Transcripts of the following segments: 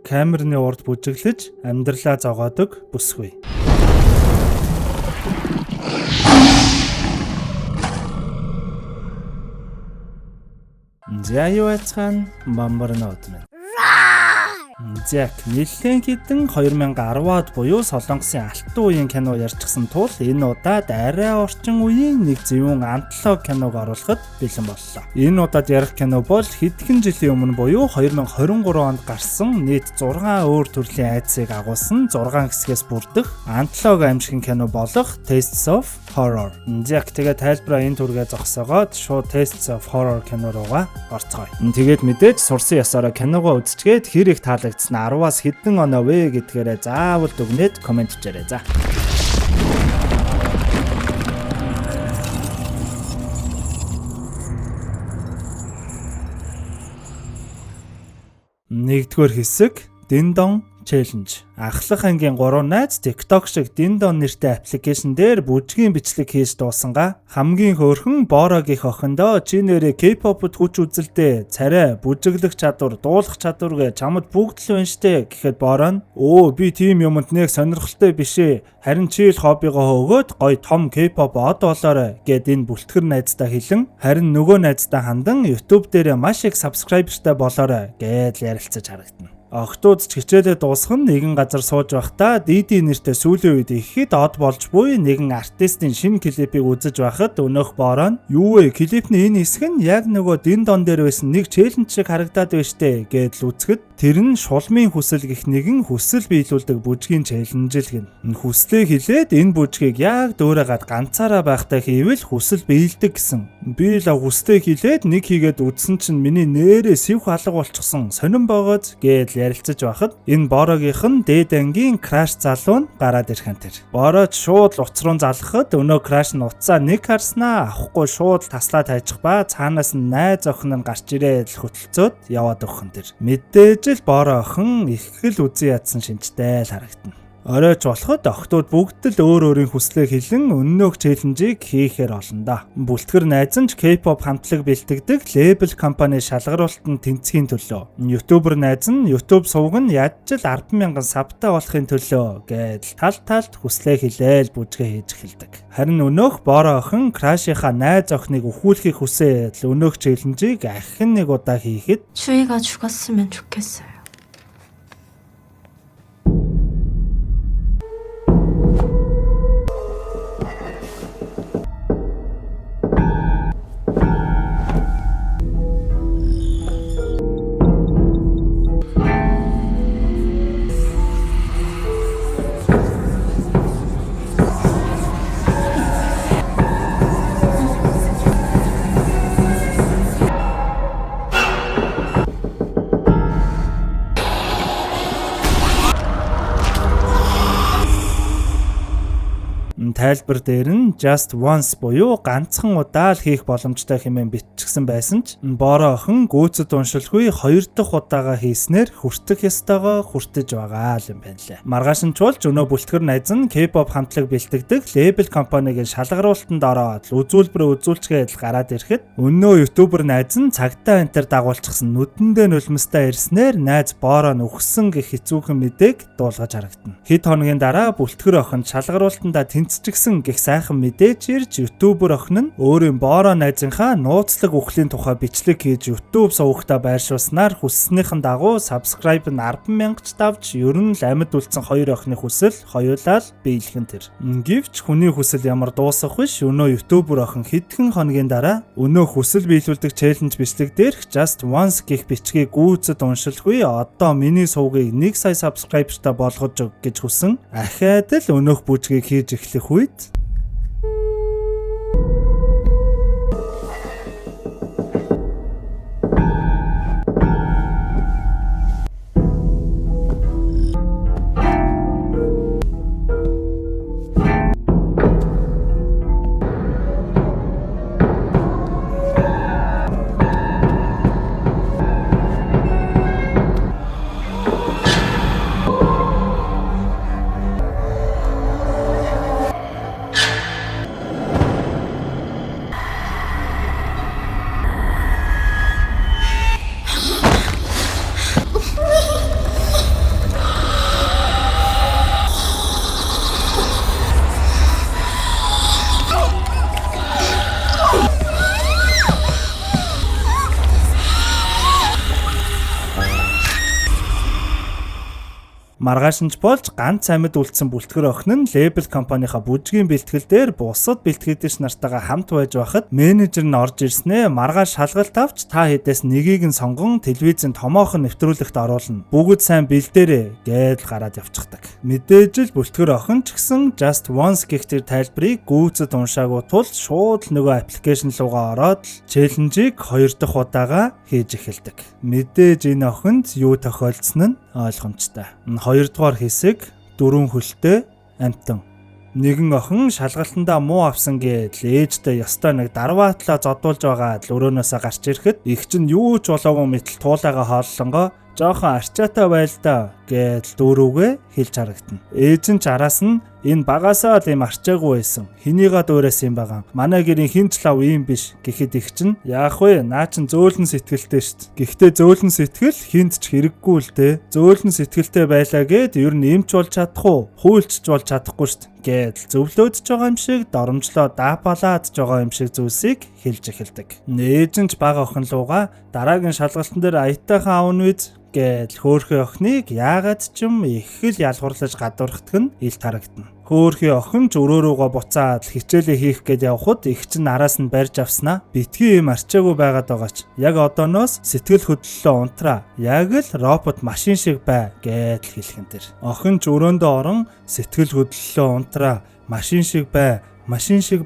камерны урд бүжиглэж амьдралаа зогоодог бүсгүй. За юу яцхан бамбарнууд минь. Зак нэлээд хитэн 2010-ад буюу Солонгосын алтан үеийн кино ярьчихсан тул энэ удаад арай орчин үеийн нэг зөвүүн антологи киног оруулахад бэлэн боллоо. Энэ удаад ярих кино бол хэдхэн жилийн өмнө буюу 2023 онд гарсан нийт 6 өөр төрлийн айдсыг агуулсан 6 хэсгээс бүрдэх антологи аимшигын кино болох Tastes of Horror. Зак тэгээ тайлбараа энэ түргээ зогсоогоод шууд Tastes of Horror кино руугаа орцгоё. Тэгээд мэдээж сурсан ясаараа киногоо үзчихгээд хэр их таалагдсан 10-аас хэдэн оноо вэ гэдгээрээ заавал дүгнээд комент хийжээрэй за. Нэгдүгээр хэсэг Ding Dong Challenge. Ахлах ангийн 3 найз TikTok шиг Ding Dong нэртэй аппликейшн дээр бүжгийн бичлэг хийж дуусангаа хамгийн хөөрхөн Bora гэх охиндоо чи нэрээ K-pop-д хүч үзэлтэй царай бүжиглэх чадвар дуулах чадвар гэж чамд бүгд л байна штэ гэхэд Bora нь өө би тийм юмд нэг сонирхолтой бишээ харин чи л хоббигоо өгөөд гоё том K-pop од болоорой гэд энэ бүлтгэр найздаа хэлэн харин нөгөө найздаа хандан YouTube дээр маш их subscriberтай болоорой гэж ярилцаж харагдана. Охтууд ч хичээлээ дуусган нэгэн газар сууж байхдаа Диди нэртэй сүүлийн үед ихэд од болж буй нэгэн артистийн шинэ клипийг үзэж байхад өнөөх Bora нь юу вэ клипний энэ хэсэг нь яг нөгөө Ding Dong дээр байсан нэг челленж шиг харагдаад байна штэ гэдэл үзэхэд тэр нь шулмын хүсэл гэх нэгэн хүсэл биелүүлдэг бүжгийн челленж л гин. Хүслээ хэлээд энэ бүжгийг яг дөөрөөгаад ганцаараа байхдаа хийвэл хүсэл биелдэг гэсэн. Би л хүслээ хэлээд нэг хийгээд үзсэн чинь миний нэрээ сэвх алга болчихсон сонирн байгааз гэж ярилцаж байхад энэ Bora-гийнх нь дээд ангийн Crash залуу нь гараад ирэх энэ тэр. Bora шууд уц руу залгахад өнөө Crash нь уцаа нэг харснаа авахгүй шууд таслаа тайчих ба цаанаас нь найз охин нь гарч ирээд л хөтөлцөөд яваад өгөх энэ тэр. Мэдээж л Bora охин их л үзэн ядсан шинжтэй л харагдана. Оройч болоход охтууд бүгд л өөр өөрийн хүслээ хэлэн өнөөх челленжийг хийхээр олон да. Бүлтгэр найз нь K-pop хамтлаг бэлтгэдэг лейбл компани шалгаруулалтанд тэнцхийн төлөө. Ютубер найз нь YouTube сувг нь яаж ч 10,000 сабтай болохын төлөө гэж талд хүслээ хэлээл бүжгээ хийж эхэлдэг. Харин өнөөх Bora охин Crash-ийнхаа найз охиныг өхүүлэхийг хүсээд л өнөөх челленжийг ахин нэг удаа хийхэд 주희가 죽었으면 좋겠어요. тайлбар дээр нь just once буюу ганцхан удаа л хийх боломжтой хэмээн бичсэн байсан ч Bora охин гүйцэд уншилгүй 2 дахь удаага хийснээр хүртэх ёстойгоо хүртэж байгаа юм байна лээ. Маргааш нь чуулж өнөө бүлтгэр найз нь K-pop хамтлаг бэлтгэдэг лейбл компанигийн шалгаруулалтанд ороод үзүүлбэр үзүүлчгээд гараад ирэхэд өнөө ютубер найз нь цагтаа энтер дагуулчихсан нүдэндээ нулимстай ирснээр найз Bora нүхсэн гэх хэцүүхэн мэдээг дуулгаж харагдана. Хэд хоногийн дараа бүлтгэр охин шалгаруулалтанда тэнцчихсэн гэх сайхан мэдээж ирж ютубер охин нь өөрийн Bora найзынхаа нууцлаг үхлийн тухай бичлэг хийж YouTube сувгтаа байршуулснаар хүсснийхэн дагуу subscribe нь 10,000 ч давж ер нь л амьд үлдсэн хоёр охины хүсэл хоёулаа л биелхэн тэр. Гэвч хүний хүсэл ямар дуусах биш өнөө ютубер охин хэдхэн хоногийн дараа өнөө хүсэл биелүүлдэг челленж бичлэг дээрх just once гэх бичгийг гүйцэд уншилгүй одоо миний сувгийг 1 сая subscriberтай болгож өг гэж хүсэн ахаад л өнөөх бүжгийг хийж эхлэх үед Маргааш нь болж ганц амьд үлдсэн бүлтгэр охин нь лейбл компанийнхаа бүжгийн бэлтгэл дээр бусад бэлтгэгчид нартайгаа хамт байж байхад менежер нь орж ирснээр маргааш шалгалт авч та хэдээс нэгийг нь сонгон телевизэн томоохон нэвтрүүлэгт оруулна. Бүгд сайн бэлдээрээ гэж гараад явчихдаг. Мэдээж л бүлтгэр охин ч гэсэн Just Once гэх тэр тайлбарыг гүйцэд уншаагүй тул шууд нөгөө аппликейшн руугаа ороод челленжийг 2 дахь удаага хийж эхэлдэг. Мэдээж энэ охинд юу тохиолдсон нь ойлгомжтой. 2 дугаар хэсэг 4 хөлтэй амтан. Нэгэн охин шалгалтандаа муу авсан гэдэл ээжтэй ёстой нэг дарваатлаа зодуулж байгаа л өрөөнөөсөө гарч ирэхэд их чинь юу ч болоогүй мэтэл туулайгаа хооллонгоо жоохон арчаатай байл да гэдэл дүүрүүгээ хэлж харагдана. Ээж нь ч араас нь энэ багасаа л юм арчаагүй байсан. Хинийгаа дуурайсан юм байгаа. Манай гэрийн хинч лав ийм биш гэхэд их чинь яах вэ? Наа чин зөөлөн сэтгэлтэй штт. Гэхдээ зөөлөн сэтгэл хинт ч хэрэггүй л дээ. Зөөлөн сэтгэлтэй байлаа гэд ер нь эмч болж чадах уу? Хуульчж болж чадахгүй штт гэдэл зөвлөөдж байгаа юм шиг доромжлоо даапалаад байгаа юм шиг зүйлсийг хэлж эхэлдэг. Ээж нь ч бага охин лууга дараагийн шалгалтын дээр аятайхан аавн үз гэдэл хөөхий охиныг яагаад ч юм их л ялгуурлаж гадуурхдаг нь илт харагдана. Хөөхий охин ч өрөөрөөгөө буцаад хичээлээ хийх гээд явхад их чинь араас нь барьж авснаа битгий юм арчаагүй байгаад байгаа ч яг одооноос сэтгэл хөдлөлөө унтраа яг л робот машин шиг бай гэдэл хэлхэн тэр. Охин ч өрөөндөө орон сэтгэл хөдлөлөө унтраа машин шиг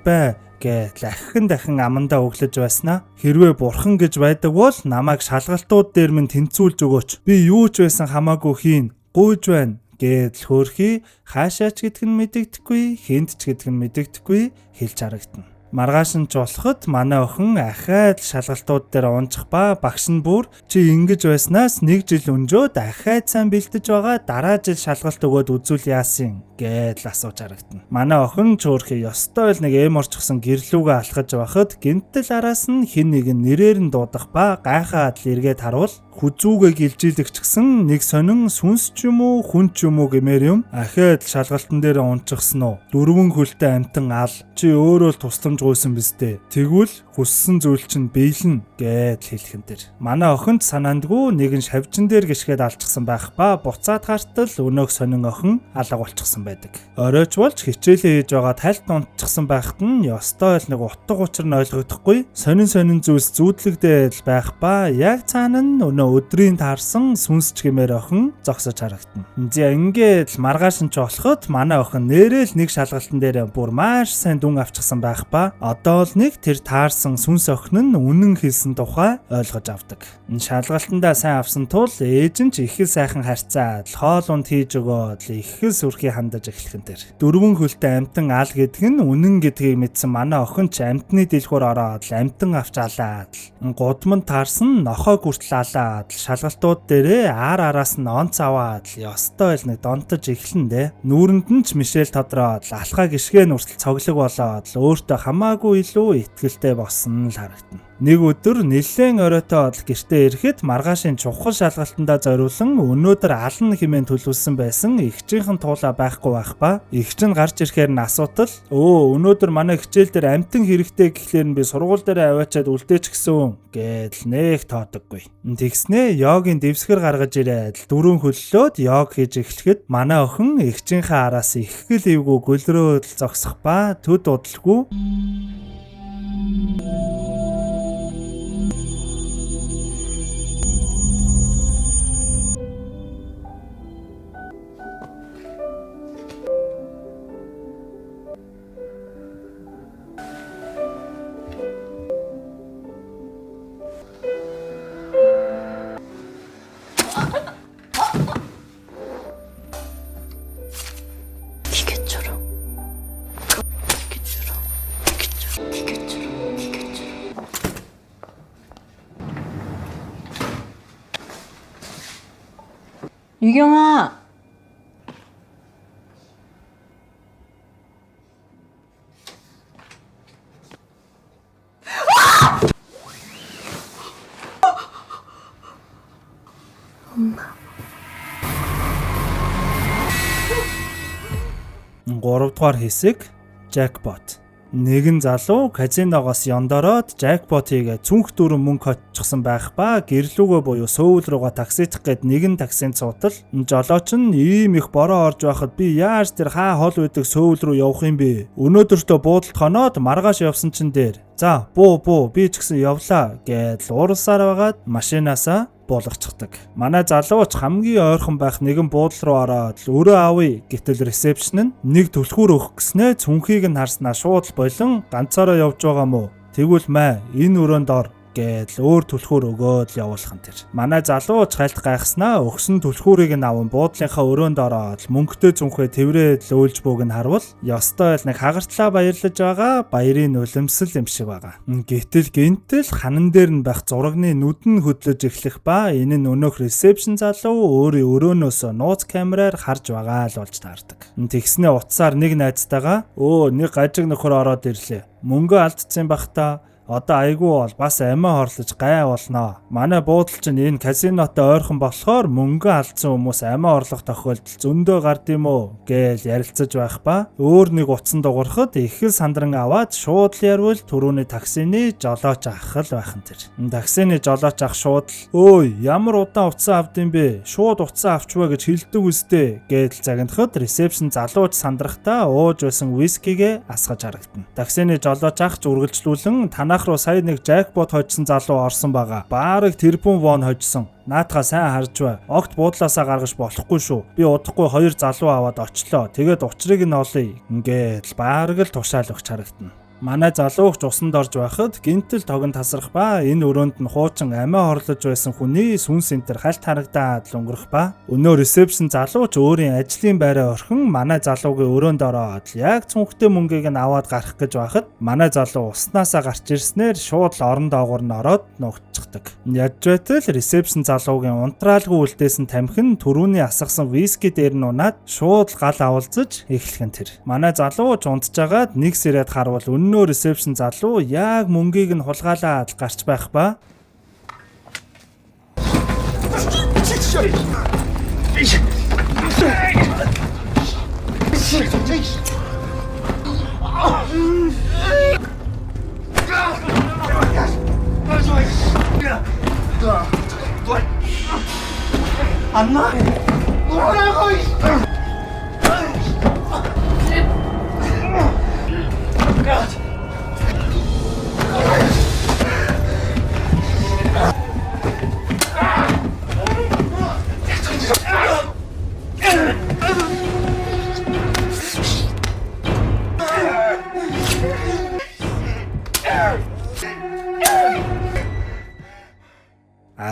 бай гэдэл дахин амандаа өглөж байснаа хэрвээ бурхан гэж байдаг бол намайг шалгалтууд дээр минь тэнцүүлж өгөөч. Би юу ч байсан хамаагүй хийн. Гуйж байна гэдэл хөөхий хаашаач гэдг нь мэдэгдэхгүй, хинт ч гэдг нь мэдэгдэхгүй хэлж харагдана. Маргааш нь ч болоход манай охин ахаад шалгалтууд дээр унжих ба багш нь бүр чи ингэж байснаас 1 жил өнжөө дахиад сайн бэлдэж байгаа дараа жил шалгалт өгөөд үзүүл яасан гэдэл асууж харагдана. Манай охин ч өөрхий ёстой л нэг эм орчихсон гэрлүүгээ алхаж байхад гинтэл араас нь хин нэг нэрээр нь дуудах ба гайхаад л эргээд харуул хүзүүгээ гэлжилдэг ч гэсэн нэг сонин сүнс ч юм уу хүн ч юм уу гэмээр юм ахаад шалгалтын дээр унчихсан уу 4 хөлтэй амтан ал чи өөрөө л тусламж гуйсан биз дээ. Тэгвэл хүссэн зүйл чинь биелнэ гэдэл хэлхэн тэр. Манай охинд санаандгүй нэгэн шавжин дээр гიშгээд алчихсан байх ба буцаад хартал өнөөх сонин охин алга болчихсон байдаг. Оройч болж хичээлээ хийж байгаа тальт унтчихсан байхад нь ёстой л нэг утга учир нь ойлгогдохгүй сонин зүйлс зүүдлэгдэл байх ба яг цаана нь өнөө өдрийн таарсан сүнсч гэмээр охин зогсож харагдана. За ингээд л маргааш нь ч болоход манай охин нэрэл нэг шалгалтын дээр бүр маш сайн дүн авчихсан байх ба одоо л нэг тэр таарсан сүнс охин нь үнэн хэлсэн тухай ойлгож авдаг. Энэ шалгалтандаа сайн авсан тул ээж нь ч их л сайхан харьцаад хоол унд хийж өгөөд их л сүрхий хандаж эхлэхэн тэр. 4 хөлтэй амтан ал гэдэг нь үнэн гэдгийг мэдсэн манай охин ч амтны дэлгүүр ороод амтан авч алаад гудамд таарсан нохой хүртэл алаад шалгалтууд дээрээ араас нь онц аваад ёстой л нэг донтож эхлэн дээ. Нүүрэнд нь ч мишэл тодроод алхаа гიშгээ нүртэл цоглог болоод өөртөө хамаагүй илүү итгэлтэй болсон л харагдана. Нэг өдөр нэлээд оройтой гэртээ ирэхэд маргаашийн чухал шалгалтандаа зориулсан өнөөдөр ална хэмээн төлөвлөсөн байсан эгчийнхэн туулаа байхгүй байх ба эгч нь гарч ирэхээр нь асуудал өнөөдөр манай хичээл дээр амтан хэрэгтэй гэхлээр нь би сургууль дээр аваачаад үлдээч гэсэн гэдэл нэг тоодоггүй. Тэгснээ йогийн дэвсгэр гаргаж ирээд 4 хөллөөд йог хийж эхлэхэд манай охин эгчийнхээ араас их л эвгүй гөлрөөд зогсох ба төд удалгүй 유경아. 엄마. 3 дугаар хэсэг Jackpot. Нэгэн залуу казиногоос яндороод жакпот хийгээ цүнх дөрөв мөнгө хоччихсан байх ба гэрлүүгөө буюу Сөүл руугаа таксидах гээд нэгэн таксинд суудал жолооч нь ийм их бороо орж байхад би яаж тэр хаа хол үйдэг Сөүл руу явах юм бэ? Өнөөдөртөө буудалд хоноод маргааш явсан чин дээр. За буу би ч гэсэн явлаа гэж ууралсаар байгаад машинаасаа буулгачихдаг. Манай залууч хамгийн ойрхон байх нэгэн буудлал руу ороод өрөө авъя гэтэл ресепшн нь нэг түлхүүр өгөх гэснээ цүнхийг нь харснаа шууд болон ганцаараа явж байгаа мó. Тэгвэл маа энэ өрөөнд ор гэж өөр түлхүүр өгөөд явуулах нь тэр. Манай залууч хайлт гайхснаа өгсөн түлхүүрийг нь аван буудлынхаа өрөөнд ороод мөнгөтэй цүнхээ тэврээд лөөлж бууг нь харвал ёстой л нэг хагартлаа баярлаж байгаа баярын нулимсэл юм шиг байгаа. Гэтэл гинтэл ханан дээр нь байх зурагны нүд нь хөдлөж эхлэх ба энэ нь өнөөх ресепшн залуу өөрийн өрөөнөөс нууц камераар харж байгаа л болж таардаг. Тэгснээ утсаар нэг найзтайгаа нэг гажиг нөхөр ороод ирлээ. Мөнгө алдсан бах та. Одоо айгүй бол бас амиа хорлож гай болноо. Манай буудал чинь энэ казинотой ойрхон болохоор мөнгө алдсан хүмүүс амиа орлох тохиолдол зөндөө гардыг уу гэж ярилцаж байх ба өөр нэг утсан дуурахад их л сандран аваад шууд л ярвал түрүүний таксины жолооч ах л байх нь тэр. Таксины жолооч ах шууд л ямар удаан утсан авдсан бэ? Шууд утсан авчваа гэж хэлдэг үстэй гэж загнахад ресепшн залууч сандрахтаа ууж байсан вискигээ асгаж харагдана. Таксины жолооч ах үргэлжлүүлэн танах руу сая нэг жакпот хожсон залуу орсон байгаа. Баарыг тэрбум вон хожсон. Наатаха сайн харж бай. Огт буудлаасаа гаргаж болохгүй шүү. Би удахгүй 2 залуу аваад очлоо. Тэгээд учрыг нь олъё. Ингээд баарыг л тушаал өгч харагдана. Манай залууч усанд орж байхад гинтэл тогон тасрах ба энэ өрөөнд нь хуучин амиа хорлож байсан хүний сүнс энтер хальт харагдаад л өнгөрөх ба өнөө ресепшн залууч өөрийн ажлын байраа орхин манай залуугийн өрөөнд ороод яг цүнхтэй мөнгийг нь аваад гарах гэж байхад манай залуу уснаасаа гарч ирснээр шууд л орон доогуур нь ороод ногдчихдаг. Ядж байтал ресепшн залуугийн унтраалгүй үлдээсэн тамхин түрүүний асгасан виски дээр нь унаад шууд гал авалзаж эхлэх нь тэр. Манай залууч унтжгаад нэг сэрээд харвал нөө ресепшн залуу яг мөнгийг нь хулгаалаад гарч байх ба Анна!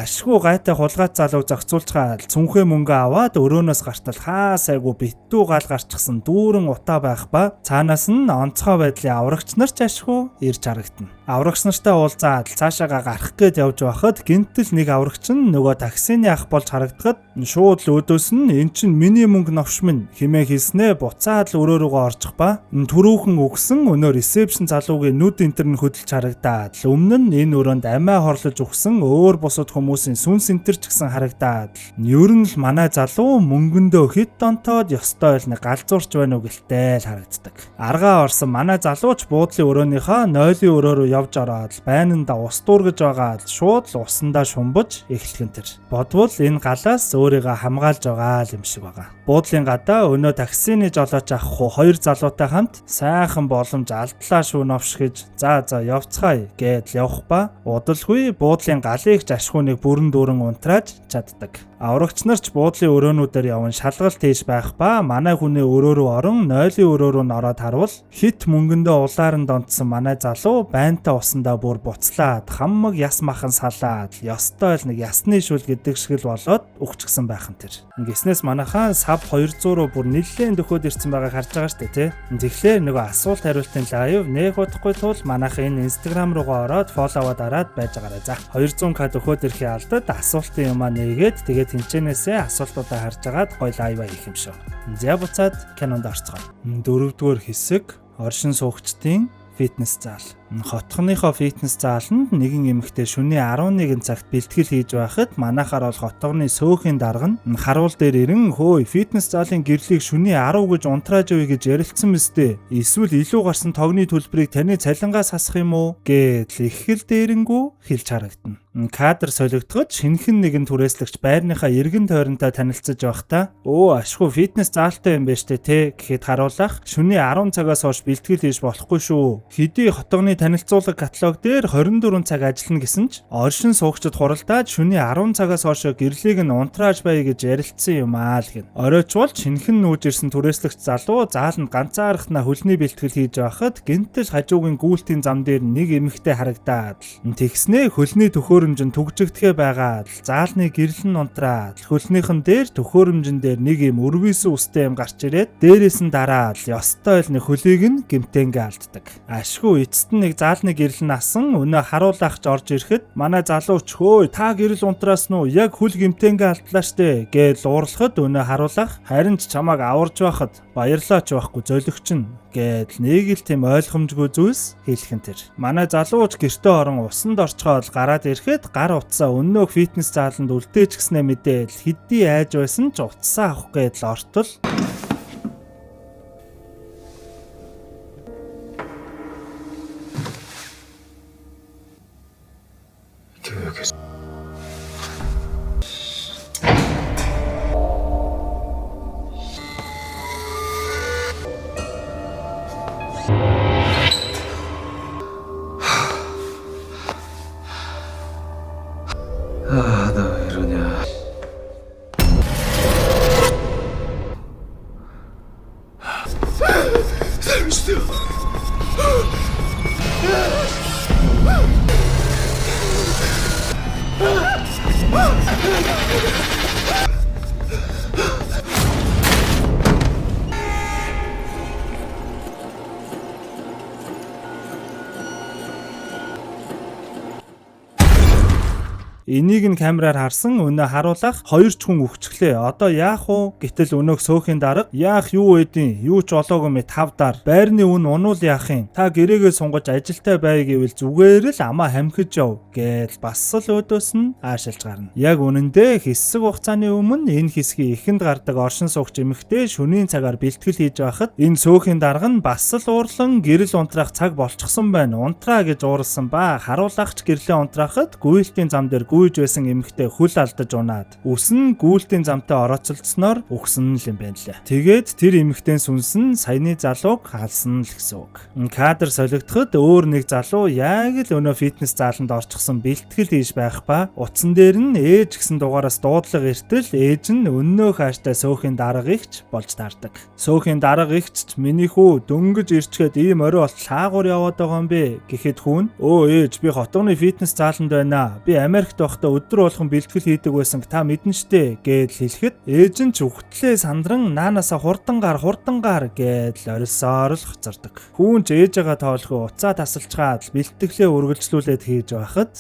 ашгүй гайтай хулгайт залуу зохицуулчгаад цүнхээ мөнгө аваад өрөөнөөс гартал хаасайгүй битүү гал гарчихсан дүүрэн утаа байх ба цаанаас нь онцгой байдлын аврагч нар ч ашгүй ирж харагдана. Аврагч нартай уулзаад цаашаага гарах гээд явж байхад гинтэл нэг аврагч нь нөгөө таксины ах болж харагдахад шууд л өдөөс нь эн чин миний мөнгө новш минь хэмээн хэлснээ буцаад л өрөө рүүгээ орчих ба түрүүхэн өгсөн өнөө ресепшн залуугийн нүд энтер нь хөдөлж харагдаад өмнө нь энэ өрөөнд амиа хорлож өгсөн өөр бусад хүмүүсийн сүнс энтер ч гэсэн харагдаад ер нь л манай залуу мөнгөндөө хэд донтоод ёстой л нэг галзуурч байна уу гэлтэй л харагддаг. Аргаа орсон манай залууч буудлын өрөөнийхөө нойлын өрөө рүү явж ороод байнанда ус дүүргэж байгаад шууд л усандаа шумбаж эхлэх нь тэр. Бодвол энэ галаас өөрийгөө хамгаалж байгаа юм шиг байгаа. Буудлын гадаа өнөө таксины жолооч авах уу 2 залуутай хамт сайхан боломж алдлаа шүү новш гэж за явцгаая гээд явах ба удалгүй буудлын галыг ч ашгүй нэг бүрэн дүүрэн унтрааж чаддаг. Аврагч нар ч буудлын өрөөнүүдээр яван шалгалт хийж байх ба манай хүний өрөө рүү орон нойлын өрөө рүү ороод харвал хит мөнгөндөө улаар нь донтсон манай залуу байнта усандаа бүр буцлаад хаммаг яс махан салаад ёстой л нэг ясны шүл гэдэг шиг л болоод өгчихсэн байх нь тэр. Гиснээс манайхаа сав 200 руу бүр нэлээд дөхөөд ирсэн байгааг харж байгаа шүү дээ тий. Тэгэхээр нөгөө асуулт хариултын лайв нэг удахгүй тул манайхаа энэ Instagram руугаа ороод фоллоу дараад байж байгаарай. За 200к дөхөөд ирэхээ алдад асуултын юмаа нээгээд тэгээд тэнцэнээсээ асуултуудаа харж агаад гоё лайв хийх юм шүү. За буцаад кинонд орцгоо. 4-р хэсэг оршин суугчдын фитнес зал. Хотгоныхоо фитнес зааланд нэгэн эмэгтэй шөнийн 11 цагт бэлтгэл хийж байхад манайхаар бол хотгоны сөөхийн дарга нь харуул дээр ирэн хөөе фитнес заалын гэрлийг шөнийн 10 гэж унтрааж өгье гэж ярилцсан мэт. Эсвэл илүү гарсан тогны төлбөрийг таны цалингаас хасах юм уу гэж их хэл дээрэнгүү хэлж харагдана. Кадр солигдоход шинэхэн нэгэн түрээслэгч байрныхаа эргэн тойронтой танилцж байхдаа ашгүй фитнес заалтай юм байна штэ те гэхэд харуулах шөнийн 10 цагаас хойш бэлтгэл хийж болохгүй шүү. Хэдий хотгоны танилцуулга каталог дээр 24 цаг ажиллана гэсэн ч оршин суугчид хуралдаад шөнийн 10 цагаас хойш гэрлийг нь унтрааж байя гэж ярилцсан юм аа л гэн. Оройчвол шинэхэн нүүж ирсэн түрээслэгч залуу зааланд ганцаархнаа хөлний бэлтгэл хийж байхад гинтэл хажуугийн гүйлтийн зам дээр нэг эмэгтэй харагдаад тэгснээ хөлний төхөөрөмжөнд түгжигдэхэ байгаад заалны гэрэл нь унтраад хөлнийхэн дээр төхөөрөмжөн дээр нэг юм өрвөсөн үстэй юм гарч ирээд дээрээс нь дараад ёстой л нэг хөлийг нь гэмтэнгээ алддаг. Ашгүй эцэст нь нэг заалны гэрэл нь асан өнөө харуулахч орж ирэхэд манай залууч хөөе та гэрэл унтраасан уу яг хөл гэмтэнгээ алдлаа штэ гэж уурлахад өнөө харуулах харин ч чамааг аварж байхад баярлаач байхгүй золигч нь гэд нэг л тийм ойлгомжгүй зүйлс хэлхэн тэр. Манай залууч гэртээ орон усанд орчхоод гараад ирэхэд гар утсаа өнөө фитнес зааланд үлдээч гиснэ мэдээл хэдий айж байсан ч утсаа авах гээд л ортол 나 왜 이러냐. 살려주세요. Энийг нь камераар харсан өнөө харуулах хоёр ч хүн өгчглээ. Одоо яах вэ? Гэтэл өнөөг сөөхийн дарга яах юу эдийн? Юу ч олоогүй мэ тавдаар. Байрны үн унуул яах юм? Та гэрээгээ сунгаж ажилтай бай гэвэл зүгээр л амаа хамхиж яв гэж бас л өдөөс нь аашилж гарна. Яг үнэндээ хэсэг хугацааны өмнө энэ хэсгийн эхэнд гардаг оршин суугч эмэгтэй шөнийн цагаар бэлтгэл хийж байхад энэ сөөхийн дарга нь бас л уурлан гэрэл унтраах цаг болчихсон байна. Унтраа гэж ууралсан ба харуулахч гэрлээ унтраахад гүйлтийн зам дээр гүйж байсан эмэгтэй хөл алдаж унаад үс нь гүйлтийн замтай орооцолдсноор өгсөн л юм байна лээ. Тэгээд тэр эмэгтэй сүнс нь саяны залууг хаалсан л гэсэн үг. Кадр солигдоход өөр нэг залуу яг л өнөө фитнес зааланд орчихсон бэлтгэл хийж байх ба утсан дээр нь ээж гэсэн дугаараас дуудлага эртэл ээж нь өнөө хааштай сөөхийн дарга игч болж таардаг. Сөөхийн дарга игч миний хүү дөнгөж ирчгээд ийм орой бол шаагуур яваад байгаа юм бэ гэхэд хүүн ээж би хотгоны фитнес зааланд байна. Би Америкт байхдаа өдөр болгон бэлтгэл хийдэг байсан та мэднэ штэ гэж хэлэхэд ээж нь ч үхтлээ сандран наанасаа хурдан гар гэж орилсоор л хоцордог. Хүүн ч ээжээгээ тоолохоо уцаа тасалчгаад бэлтгэлээ үргэлжлүүлээд хийж байхад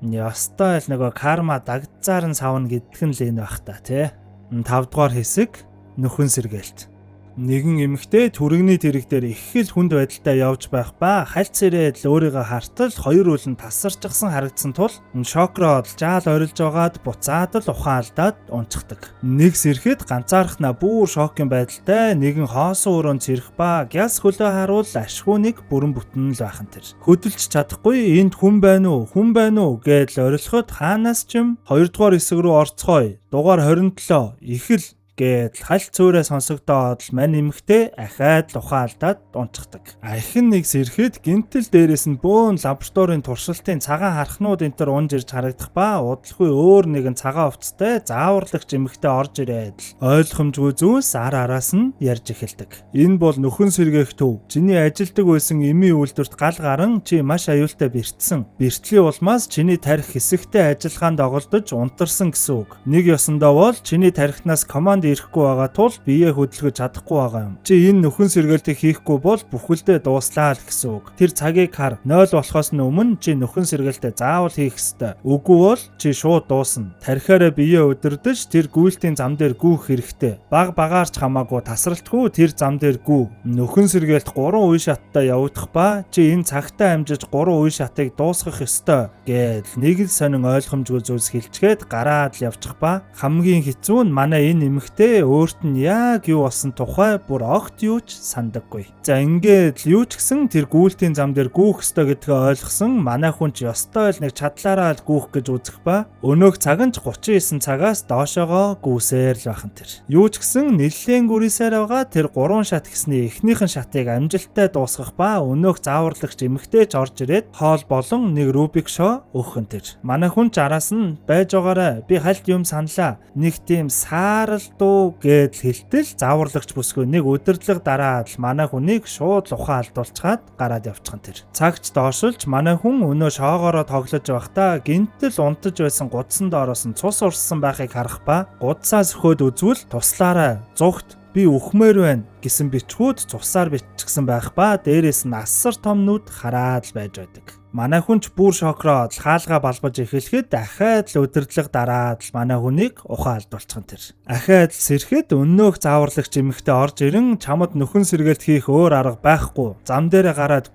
ястай л нөгөө карма дагдцаар нь савна гэдг нь л энэ байх та тий. 5 дугаар хэсэг нөхөн сэргээлт. Нэгэн эмэгтэй түрэгний тэрэг дээр их хэл хүнд байдалтай явж байх ба хальц ирээд л өөрийгөө хартал хоёр үлэн тасарчсан харагдсан тул шокроод жаал орилж байгаад буцаад л ухаалдаад унцдаг. Нэг сэрхэд ганцаархнаа бүр шокийн байдалтай нэгэн хоосон өрөөнд сэрэх ба гяс хөлөө харуул ашгүй нэг бүрэн бүтэн л байхан тэр. Хөдөлж чадахгүй энд хүн байна уу гэж орилоход хаанаас ч юм 2 дугаар хэсэг рүү орцгоё. Дугаар 27 ихэл гэд хальт цөөрэ сонсогдоод л мань эмэгтэй ахаад л ухаалдаад унцдаг. Ахин нэг сэрхэд гинтэл дээрээс нь бөөн лабораторийн туршилтын цагаан хархнууд энтер унж ирж харагдах ба удалгүй өөр нэгэн цагаан хувцастай зааварлагч эмэгтэй орж ирээд л ойлгомжгүй зүйлс араас нь ярьж эхэлдэг. Энэ бол нөхөн сэргээх төв. Чиний ажилдаг байсан эмийн үйлдвэрт гал гарan чи маш аюултай бэртсэн. Бэртлийн улмаас чиний тарих хэсэгтэй ажиллагаанд оголдож унтарсан гэсэн үг. Нэг ёсондоо бол чиний тарихнаас команд тогтоомд ирэхгүй байгаа тул биеэ хөдөлгөж чадахгүй байгаа юм. Чи энэ нөхөн сэргээлтийг хийхгүй бол бүхэлдээ дууслаа л гэсэн үг. Тэр цагийг хар 0 болохоос өмнө чи нөхөн сэргээлтээ заавал хийх ёстой. Үгүй бол чи шууд дуусна. Тархиараа биеэ өдөрдөж тэр гүйлтийн зам дээр гүйх хэрэгтэй. Баг багаарч хамаагүй тасралтгүй тэр зам дээр гүү. Нөхөн сэргээлт 3 үе шаттай явагдах ба чи энэ цагтаа амжиж 3 үе шатыг дуусгах ёстой гэж нэг л сонин ойлгомжгүй зүйлс хэлчихэд гараад л явчих ба хамгийн хэцүү нь манай энэ эмэгтэй өөрт нь яг юу болсон тухай бүр огт юу ч сандаггүй. За ингээд юу ч гэсэн тэр гүйлтийн зам дээр гүйх ёстой гэдгээ ойлгосон манай хүн ч ёстой л нэг чадлаараа л гүйх гэж үзэх ба өнөөх цаг нь 39 цагаас доошоогоо гүйсээр л бахан тэр. Юу ч гэсэн нэлээд гүрээсээр байгаа тэр 3 шат гэсний эхнийхэн шатыг амжилттай дуусгах ба өнөөх зааварлагч эмэгтэй ч орж ирээд хоол болон нэг Рубик шоо өгөх нь тэр. Манай хүн ч араас нь байж байгаарай би хальт юм саналаа. Нэг тийм сааралдуу гэд хэлтэл зааварлагч бүсгүй нэг өдөрлөг дараад манай хүнийг шууд ухаан алдуулчаад гараад явчихсан тэр. Цагч доошулж манай хүн өнөө шоогоороо тоглож байхдаа гинтэл унтаж байсан гудсан доороос нь цус урссан байхыг харах ба гудсаа сөхөөд үзвэл туслаарай зүгт би өхмөр байна гэсэн бичгүүд цусаар биччихсэн байх ба дээрээс нь асар том нүд хараад л байж байдаг. Манай хүн ч бүр шокроод хаалгаа балбаж эхлэхэд дахиад л өдөрлөг дараад л манай хүнийг ухаан алдуулчихсан тэр. Ахаад л сэрэхэд өнөөх зааварлагч эмэгтэй орж ирэн чамд нөхөн сэргээлт хийх өөр арга байхгүй. Зам дээрээ гараад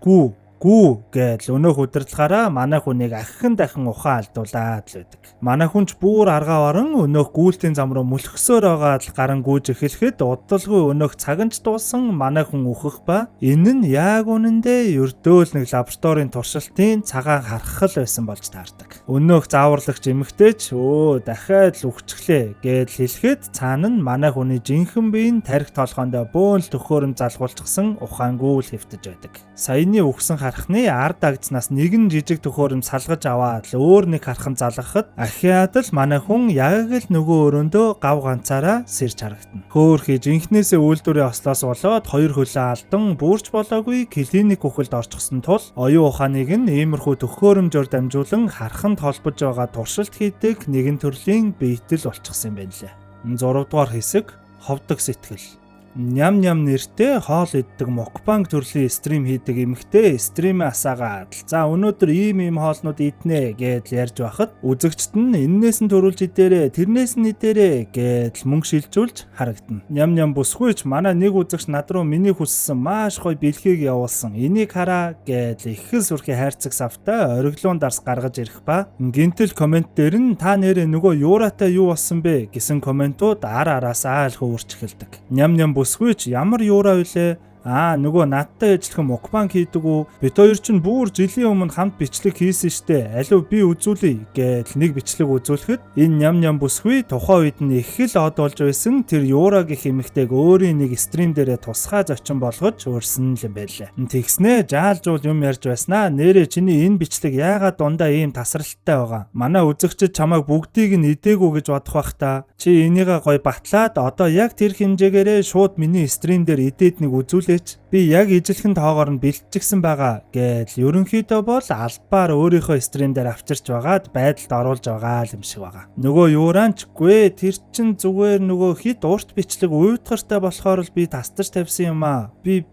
гүү гэж өнөөх удирдлагаараа манай хүнийг дахин ухаан алдуулаад л байдаг. Манай хүн ч бүр аргаа орон өнөөх гүйлтийн зам руу мөлхсөөр байгаа л гаран гүйж эхлэхэд удалгүй өнөөх цаганч дуусан манай хүн үхэх ба энэ нь яг үнэндээ ердөөл нэг лабораторийн туршилтын цагаан хархал байсан болж таардаг. Өнөөх зааварлагч эмэгтэйч дахиад л үхчихлээ гэж хэлэхэд цаана нь манай хүний жинхэнэ биеийн тарих толгоонд бөөн л төхөөрөм залгуулчихсан ухаангүй л хэвтэж байдаг. Саяны үхсэн харахны ард агцнаас нэгэн жижиг төхөөрөм салгаж аваад л өөр нэг хархан залгахад ахиад л манай хүн яг л нөгөө өрөөндөө гав ганцаараа сэрж харагдана. Хөөхий жинхнээсээ үйлдвэрийн ослоос болоод 2 хөлөө алдан бүрч болоогүй клиник үхэлд орчихсон тул оюун ухааныг нь иймэрхүү төхөөрөмжөөр дамжуулан харханд холбож байгаа туршилт хийдэг нэгэн төрлийн биетэл болчихсон юм байна лээ. 6 дугаар хэсэг ховдог сэтгэл. Ням нэртэй хоол иддэг мукбанг төрлийн стрим хийдэг эмэгтэй стримээ асаагаад за өнөөдөр ийм хоолнууд иднэ гэж ярьж байхад үзэгчд нь эннээс нь төрүүлж идээрээ тэрнээс нь идээрээ гэж мөнгө шилжүүлж харагдана. Ням бүсгүйч манай нэг үзэгч над руу миний хүссэн маш гоё бэлгийг явуулсан. Энийг хараа гэж их сүрхий хайрцаг савтай ориглуун дарс гаргаж ирэх ба гинтэл комент дээр нь та нэрээ нөгөө юуратай юу болсон бэ гэсэн комментууд араас айл хөөрч эхэлдэг. Ням бүсгүйч ямар юураа вүлээ нөгөө надтай ажиллах мукбанг хийдэг үү? Бид хоёр чинь бүр жилийн өмнө хамт бичлэг хийсэн штэ. Алив би үзүүлье гэж нэг бичлэг үзүүлэхэд энэ ням бүсгүй тухайн үед нь их л од болж байсан тэр юура гэх эмэгтэйг өөрийн нэг стрим дээрээ тусгай зочин болгож өөрсөн л юм байлаа. Тэгснэ жаалжуул юм ярьж байснаа. Нэрээ чиний энэ бичлэг яагаад дундаа ийм тасралттай байгаа? Манай үзэгчид чамайг бүгдийг нь идээгүй гэж бодох бах та. Чи энийгээ гоё батлаад одоо яг тэр хэмжээгээрээ шууд миний стрим дээр идээд нэг үзүүлээ. Би яг ижилхэн тоогоор нь бэлтжигсэн байгаа гэж ерөнхийдөө бол албаар өөрийнхөө стрим дээр авчирч байгаад байдалд оруулж байгаа юм шиг байгаа. Нөгөө юуранчгүй тэр чин зүгээр нөгөө хит урт бичлэг уйтгартай болохоор л би тастаж тавьсан юм аа. Би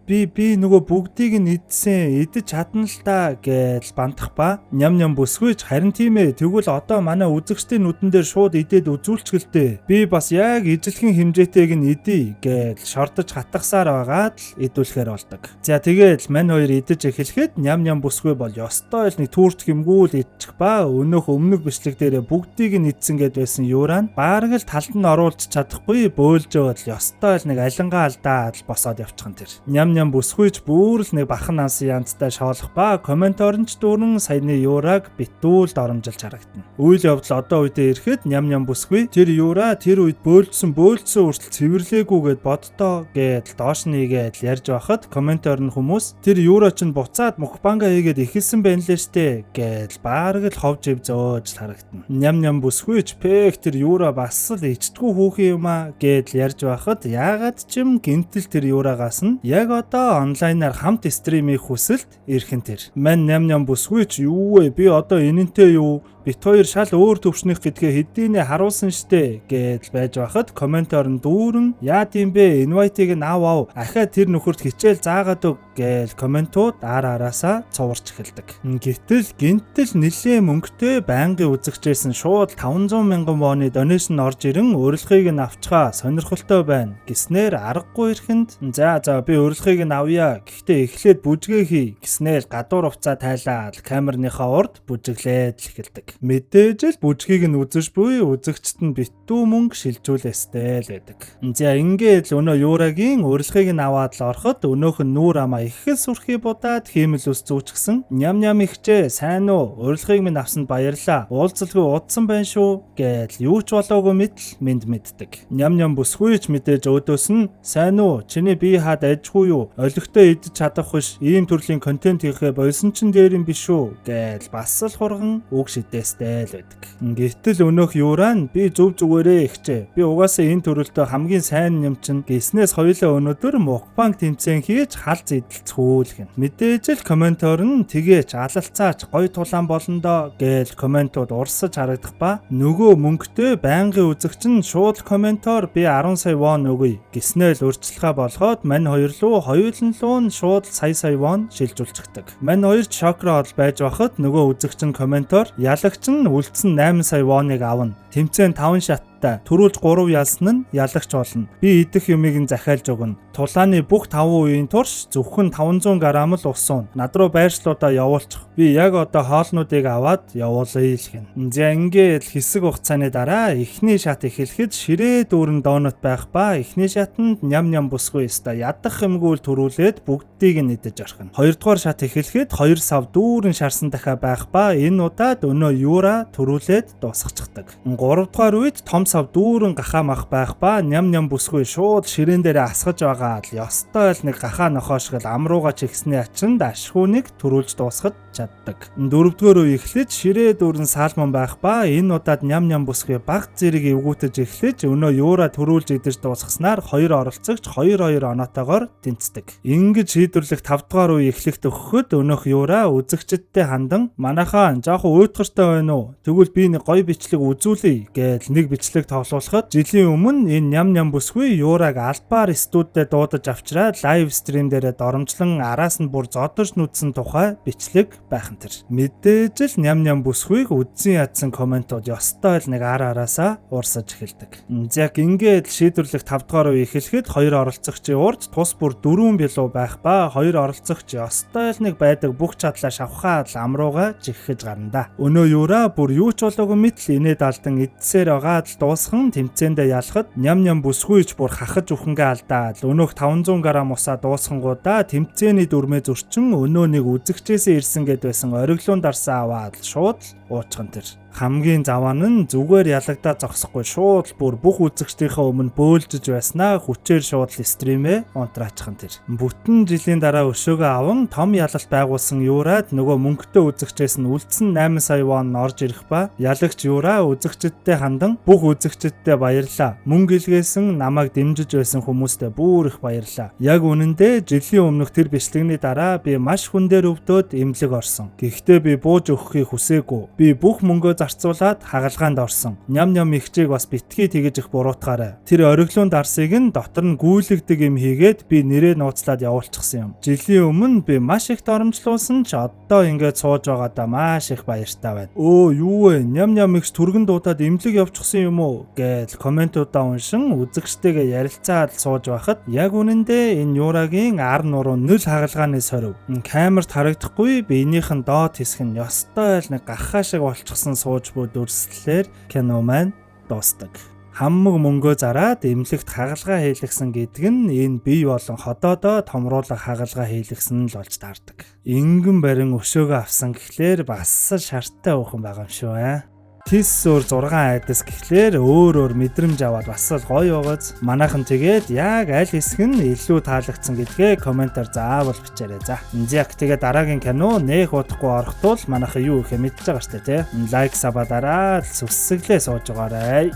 нөгөө бүгдийг нь идэж чадна л та гэж бантах ба ням бүсгүйч харин тийм ээ тэгвэл одоо манай үзэгчдийн нүдэн дээр шууд идээд үзүүлчихэлтэй. Би бас яг ижилхэн хэмжээтэйг нь идье гэж шордож хатгасаар байгаад л идүүлэхээр болдог. За тэгээд мань хоёр идэж эхлэхэд ням бүсгүй бол ёстой л нэг түүрт хэмгүүл идчих ба өмнөх бичлэг дээрээ бүгдийг нь идсэн гэд байсан юурaan баараг л талд нь оруулж чадахгүй бөөлжөөд л ёстой л нэг алингаа алдаад л босоод явчихсан тэр. Ням бүсгүйч бүр л нэг бахан ансын янзтай шоолох ба комменторонч дүүрэн саяны юураг битүүлд оромжилж харагдана. Үйл явдал одоо үедээ ирэхэд ням бүсгүй тэр юура тэр үед бөөлдсөн хүртэл цэвэрлээгүйгээд боддоо гэдэл доош нэгээд ярьж байхад комментор нь хүмүүс тэр юура чинь буцаад мукбанга хийгээд эхэлсэн байна лээ штэ гэж баараг л ховж ивзөөж харагдана. Ням бүсгүйч пэх тэр юура бас л ичдгүү хүүхэн юм аа гэж ярьж байхад яагаад ч юм гинтэл тэр юурагаас нь яг одоо онлайнаар хамт стримийн хүсэлт ирхэн тэр. Мань ням бүсгүйч юу вэ? Би одоо энэнтэй юу? бит хоёр шал өөр төвшнийх гэдгээ хэдийнэ харуулсан штэ гэж байж байхад комментоор нь дүүрэн яа тийм бэ инвайтыг нь ав ахаа тэр нөхөрт хичээл заагаад өг гэж комментууд араасаа цуварч эхэлдэг. Гэтэл гинтэл нэлээ мөнгөтэй байнгын үзэгчээс нь шууд 500,000 вооны донешн орж ирэн урилгыг нь авчгаа сонирхолтой байна гэснээр аргагүй ирэхэнд за би урилгыг нь авъя гэхдээ эхлээд бүжгээ хий гэснээр гадуур уцаа тайлаад камерныхаа урд бүжиглээд л эхэлдэг. Мэдээж л бүжгийг нь үзэж буй үзэгчд нь битүү мөнгө шилжүүлээстэй л байдаг. За ингээд л өнөө юурагийн урилгыг нь аваад л ороход өнөөх нь нүүр амаа их сүрхий будаад хиймэл ус зүүчгсэн ням ихчээ сайн уу урилгыг минь авсанд баярлаа уулзалгүй удсан байна шүү гэж юу ч болоогүй мэддэг. Ням бүсгүйч мэдээж өөдөөс нь сайн уу чиний бие хаад ажгүй юу олигтой идэж чадах биш ийм төрлийн контент хийхээ болсон чин дээр юм биш үү гэж бас л хурган үг шидээстэй л байдаг. Гэтэл өнөөх юурaan би зүгээрээ ихчээ би угаасаа энэ төрөлтөө хамгийн сайн юм чин гэснээс хоёулаа өнөөдөр мукбанг тэмцээн хийж халз идэлцгүүлэх юм. Мэдээж л комментоор нь тэгээч алалцаач гой тулаан болондоо гэж комментууд урсаж харагдах ба нөгөө мөнгөтэй байнгын үзэгч нь шууд комментоор би 10 сая вон өгье гэснээр л урьдчилгаа болгоод мань хоёр руу хоёуланлуу нь шууд сая вон шилжүүлчихдэг. Мань хоёр шокрол байж байхад нөгөө үзэгч нь комментоор ялагч нь үлдсэн 8 сая воныг авна. Тэмцээн 5 шаттай төрүүлж 3 ялсан нь ялагч болно. Би идэх юмыг нь захиалж өгнө. Тулааны бүх 5 үеийн турш зөвхөн 500 г л ус суун. Над руу байршлуудаа явуулчих. Би яг одоо хоолнуудыг аваад явуулъя л гин. За ингээд хэсэг хугацааны дараа эхний шат эхлэхэд ширээ дүүрэн доонот байх ба эхний шатанд ням бүсгүй өста ядах юмгүй төрүүлээд бүгдийг нь идэж орхино. Хоёрдугаар шат эхлэхэд 2 сав дүүрэн шарсан дахиа байх ба энэ удаад өнөө юура төрүүлээд дуусгачихдаг. 3-р үед том сав дүүрэн гахаамах байх ба ням бүсгүй шууд ширээн дээр асгаж байгаа л ёстой л нэг гахаа нохоошгол амрууга чигсний ачинд ашгүйнийг төрүүлж дуусгаж чаддаг. 4-р үе эхлэж ширээ дүүрэн саалман байх ба энэ удаад ням бүсгүй баг зэрэг эвгүүтэж эхлэж өнөө юура төрүүлж идэж дуусгаснаар 2 оролцогч 2 оноотойгоор тэнцдэг. Ингэж шийдвэрлэх 5-р үе эхлэхт өгөхөд өнөөх юура үзэгчдтэй хандан манайхаа жоохон уйтгартай байна уу? Тэгвэл би нэг гоё бичлэг үзүүлье гэж нэг бичлэг тоглуулахад жилийн өмнө энэ ням бүсгүй юураг альбаар студидд дуудаж авчраад лайв стрим дээрээ доромжлон араас нь бүр зодож нүдсэн тухай бичлэг байхан тэр. Мэдээж л ням бүсгүйг үдсэн ядсан комментууд ёстой л нэг араасаа урсаж эхэлдэг. Яг ингээд шийдвэрлэх 5-р үе эхлэхэд 2 оролцогчийн урд тус бүр 4 билүү байх ба 2 оролцогч ёстой л нэг байдаг бүх чадлаа шавхаа л амрууга жигхэж гарна да. Өнөө юура бүр юу ч болоогүй мэдл инээд алдан идсээр байгаа л дуусхан тэмцээндээ ялахад ням бүсгүйч бүр хахаж үхэнгээ алдаад өнөөх 500 г усаа дуусхангуудаа тэмцээний дүрмээ зөрчин өнөө нэг үзэгчээсээ ирсэн гэд байсан ориглон дарсан аваад шууд уучхан тэр. Хамгийн заваа нь зүгээр ялагдаа зогсохгүй шууд бүр бүх үзэгчдийнхээ өмнө бөөлжж байснаа хүчээр шууд стримээ онтраачхан тэр. Бүтэн жилийн дараа өшөөгөө аван том ялалт байгуулсан юурад нөгөө мөнгөтэй үзэгчээс нь үлдсэн 8 сая вон орж ирэх ба ялагч юураа үзэгчдтэй хандан бүх үзэгчдтэй баярлаа. Мөнгө илгээсэн намайг дэмжиж байсан хүмүүстээ бүр их баярлаа. Яг үнэндээ жилийн өмнөх тэр бичлэгний дараа би маш хүн дээр өвдөөд эмнэлэг орсон. Гэхдээ би бууж өгөхийг хүсээгүй. Би бүх мөнгөө зарцуулаад хагалгаанд орсон. Ням ихчийг бас битгий тэгэж их буруутгаарай. Тэр ориглон дарсыг нь дотор нь гүйлэгдэг юм хийгээд би нэрээ нууцлаад явуулчихсан юм. Жилийн өмнө би маш их доромжлуулсан ч одоо ингээд сууж байгаадаа маш их баяртай байна. Өө юу вэ? Ням ихч түргэн дуудаад эмнэлэг явчихсан юм уу? Гэж комментуудаа уншин үзэгчтэйгээ ярилцаад сууж байхад яг үнэндээ энэ юурагийн ар нуруу нөл хагалгааны сорив. Камерт харагдахгүй биенийх нь доод хэсэг нь ёстой л нэг гахаа шиг болчихсон сууж буй дүрслэлээр кино маань дуустдаг. Хаммаг мөнгөө зараад эмнэлэгт хагалгаа хийлгсэн гэдэг нь энэ бие болон ходоодоо томруулах хагалгаа хийлгсэн л болж таардаг. Ингэн барин өшөөгөө авсан гэхлээр бас шарттай уухан байгаа юм шүү. Тис өөр 6 айдас гэхлээр өөр мэдрэмж аваад бас л гоё байгааз. Манайхан тэгээд яг аль хэсэг нь илүү таалагдсан гэдгээ комментаар заавал бичээрэй. За. Яг тэгээд дараагийн кино нэх удахгүй орохдол манайхан юу ихэ мэдчихэж байгаа штэ тий. Лайк сабаа дараа сүсгэлээ сууж байгаарай.